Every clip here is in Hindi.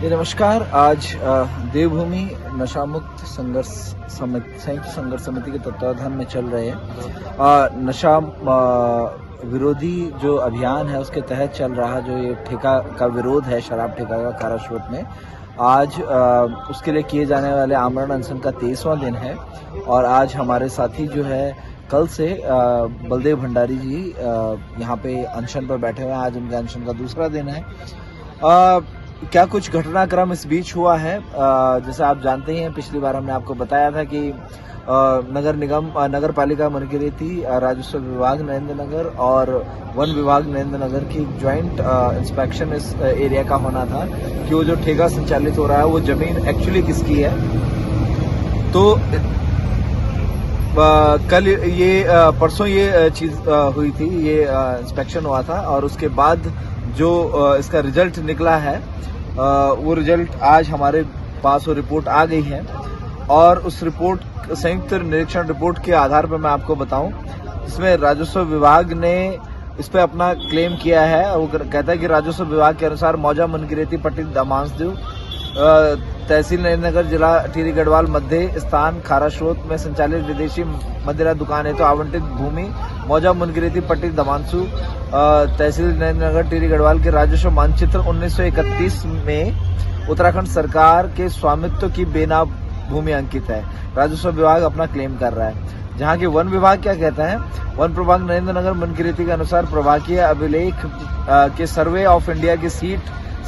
जी नमस्कार। आज देवभूमि नशा मुक्त संघर्ष संयुक्त संघर्ष समिति के तत्वावधान में चल रहे नशा विरोधी जो अभियान है उसके तहत चल रहा जो ये ठेका का विरोध है, शराब ठेका का काराश्रोत में आज उसके लिए किए जाने वाले आमरण अनशन का 23वां दिन है। और आज हमारे साथी जो है कल से बलदेव भंडारी जी यहाँ पे अनशन पर बैठे हुए हैं। आज उनके अनशन का दूसरा दिन है। क्या कुछ घटनाक्रम इस बीच हुआ है, जैसे आप जानते ही हैं, पिछली बार हमने आपको बताया था कि नगर पालिका मनकीरेती, राजस्व विभाग नरेंद्र नगर और वन विभाग नरेंद्र नगर की ज्वाइंट इंस्पेक्शन इस एरिया का होना था कि वो जो ठेका संचालित हो रहा है वो जमीन एक्चुअली किसकी है। तो कल ये परसों ये चीज हुई थी, ये इंस्पेक्शन हुआ था और उसके बाद जो इसका रिजल्ट निकला है वो रिजल्ट आज हमारे पास वो रिपोर्ट आ गई है। और उस रिपोर्ट, संयुक्त निरीक्षण रिपोर्ट के आधार पर मैं आपको बताऊं, इसमें राजस्व विभाग ने इस पे अपना क्लेम किया है। वो कहता है कि राजस्व विभाग के अनुसार मौजा मनकीरेती पट्टी दामांसदेव, तहसील नरेंद्रनगर, जिला टिहरी गढ़वाल मध्य स्थान खाराश्रोत में संचालित विदेशी मदिरा दुकान है तो आवंटित भूमि मौजा मनकीरेती पट्टी दमांसू, तहसील नरेंद्रनगर, टिहरी गढ़वाल के राजस्व मानचित्र 1931 में उत्तराखंड सरकार के स्वामित्व की बेनाम भूमि अंकित है। राजस्व विभाग अपना क्लेम कर रहा है। जहां की वन विभाग क्या कहता है, वन प्रभाग नरेंद्रनगर मनकीरेती के अनुसार प्रभाकीय अभिलेख के सर्वे ऑफ इंडिया की सीट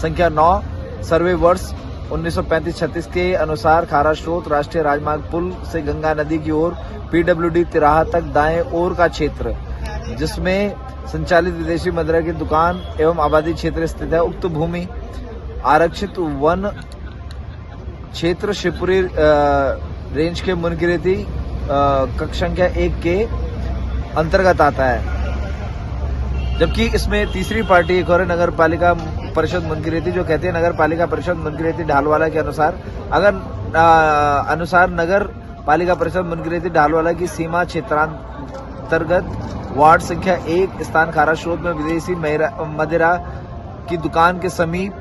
संख्या 9 सर्वे वर्ष 1935-36 के अनुसार खाराश्रोत राष्ट्रीय राजमार्ग पुल से गंगा नदी की ओर PWD तिराहा तक दाएं ओर का क्षेत्र जिसमें संचालित विदेशी मदिरा की दुकान एवं आबादी क्षेत्र स्थित है। उक्त भूमि आरक्षित वन क्षेत्र शिवपुरी रेंज के मनकीरेती कक्ष संख्या 1 के अंतर्गत आता है। जबकि इसमें तीसरी पार्टी एक और नगर पालिका परिषद मनकीरेती जो कहती है नगर पालिका परिषद मनकीरेती ढालवाला के अनुसार अनुसार नगर पालिका परिषद मनकीरेती ढालवाला की सीमा क्षेत्रांतर्गत वार्ड संख्या 1 स्थान खाराश्रोत में विदेशी मदिरा की दुकान के समीप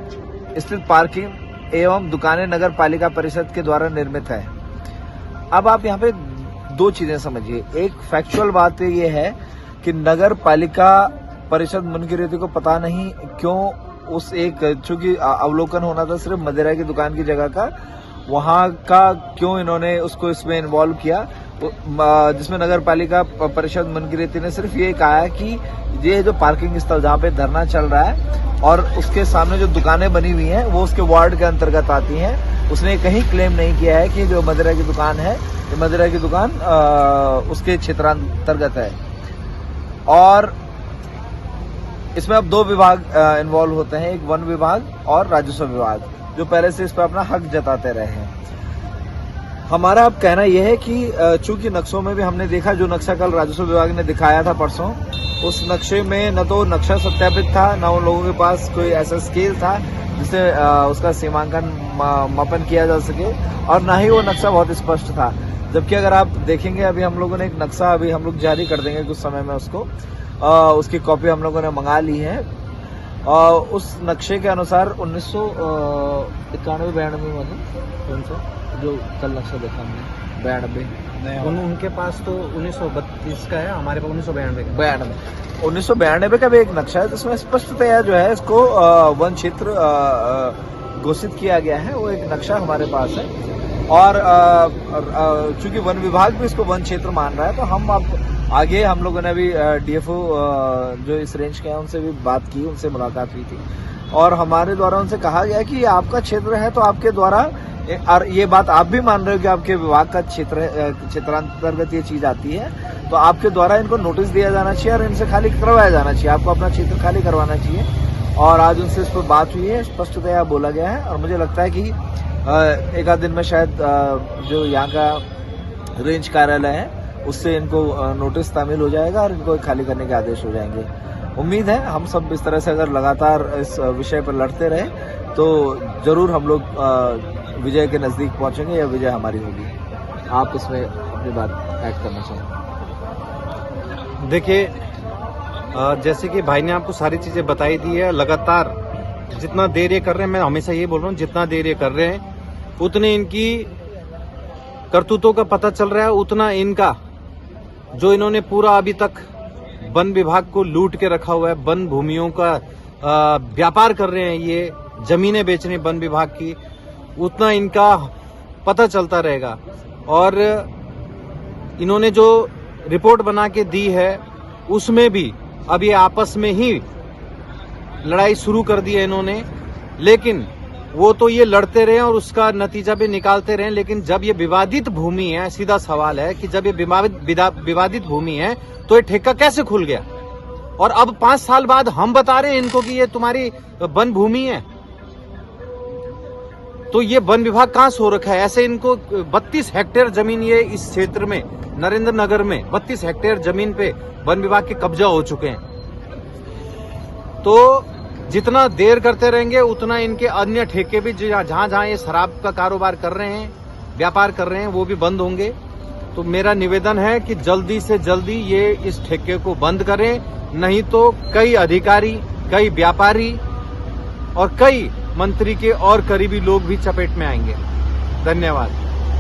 स्थित पार्किंग एवं दुकानें नगर पालिका परिषद के द्वारा निर्मित है। अब आप यहाँ पे दो चीजें समझिए। एक फैक्चुअल बात ये है कि नगर पालिका परिषद मनकीरेती को पता नहीं क्यों उस एक, चूंकि अवलोकन होना था सिर्फ मदिरा की दुकान की जगह का, वहां का क्यों इन्होंने उसको इसमें इन्वॉल्व किया, जिसमें नगर पालिका परिषद मनकीरेती ने सिर्फ ये कहा कि ये जो पार्किंग स्थल जहाँ पे धरना चल रहा है और उसके सामने जो दुकानें बनी हुई हैं वो उसके वार्ड के अंतर्गत आती हैं। उसने कहीं क्लेम नहीं किया है कि जो मदिरा की दुकान है, ये मदिरा की दुकान उसके क्षेत्रांतर्गत है। और इसमें अब दो विभाग इन्वॉल्व होते हैं, एक वन विभाग और राजस्व विभाग, जो पहले से इस पर अपना हक जताते रहे हैं। हमारा अब कहना यह है कि चूंकि नक्शों में भी हमने देखा, जो नक्शा कल राजस्व विभाग ने दिखाया था परसों, उस नक्शे में न तो नक्शा सत्यापित था, न उन लोगों के पास कोई ऐसा स्केल था जिससे उसका सीमांकन मापन किया जा सके, और न ही वो नक्शा बहुत स्पष्ट था। जबकि अगर आप देखेंगे, अभी हम लोगों ने एक नक्शा अभी हम लोग जारी कर देंगे कुछ समय में उसको, उसकी कॉपी हम लोगों ने मंगा ली है। उस नक्शे के अनुसार 1991-92 में कौन सा जो कल नक्शा देखा हमने 92 उनके पास तो 1932 का है, हमारे पास 1992 का भी एक नक्शा है जिसमें स्पष्टतया जो है इसको वन क्षेत्र घोषित किया गया है। वो एक नक्शा हमारे पास है और चूंकि वन विभाग भी इसको वन क्षेत्र मान रहा है, तो हम अब आगे हम लोगों ने अभी DFO जो इस रेंज के हैं उनसे भी बात की, उनसे मुलाकात हुई थी और हमारे द्वारा उनसे कहा गया कि ये आपका क्षेत्र है, तो आपके द्वारा, और ये बात आप भी मान रहे हो कि आपके विभाग का क्षेत्रांतर्गत ये चीज आती है, तो आपके द्वारा इनको नोटिस दिया जाना चाहिए और इनसे खाली करवाया जाना चाहिए, आपको अपना क्षेत्र खाली करवाना चाहिए। और आज उनसे इस पर बात हुई है, स्पष्टतया बोला गया है और मुझे लगता है कि एक आध दिन में शायद जो यहाँ का रेंज कार्यालय है उससे इनको नोटिस तामील हो जाएगा और इनको खाली करने के आदेश हो जाएंगे। उम्मीद है हम सब इस तरह से अगर लगातार इस विषय पर लड़ते रहे तो जरूर हम लोग विजय के नजदीक पहुंचेंगे या विजय हमारी होगी। आप इसमें अपनी बात ऐड करना चाहेंगे? देखिए, जैसे कि भाई ने आपको सारी चीजें बताई दी है, लगातार जितना देर ये कर रहे हैं, मैं हमेशा ये बोल रहा हूँ, जितना देर ये कर रहे हैं उतने इनकी करतूतों का पता चल रहा है, उतना इनका जो इन्होंने पूरा अभी तक वन विभाग को लूट के रखा हुआ है, वन भूमियों का व्यापार कर रहे हैं, ये जमीनें बेच रहे हैं वन विभाग की, उतना इनका पता चलता रहेगा। और इन्होंने जो रिपोर्ट बना के दी है उसमें भी अब ये आपस में ही लड़ाई शुरू कर दी है इन्होंने, लेकिन वो तो ये लड़ते रहे और उसका नतीजा भी निकालते रहे। लेकिन जब ये विवादित भूमि है, सीधा सवाल है कि जब ये विवादित भूमि है तो ये ठेका कैसे खुल गया? और अब 5 साल बाद हम बता रहे हैं इनको कि ये तुम्हारी वन भूमि है, तो ये वन विभाग कहां सो रखा है? ऐसे इनको 32 हेक्टेयर जमीन, ये इस क्षेत्र में नरेंद्र नगर में 32 हेक्टेयर जमीन पे वन विभाग के कब्जा हो चुके हैं। तो जितना देर करते रहेंगे उतना इनके अन्य ठेके भी जहां जहां ये शराब का कारोबार कर रहे हैं, व्यापार कर रहे हैं, वो भी बंद होंगे। तो मेरा निवेदन है कि जल्दी से जल्दी ये इस ठेके को बंद करें, नहीं तो कई अधिकारी, कई व्यापारी और कई मंत्री के और करीबी लोग भी चपेट में आएंगे। धन्यवाद।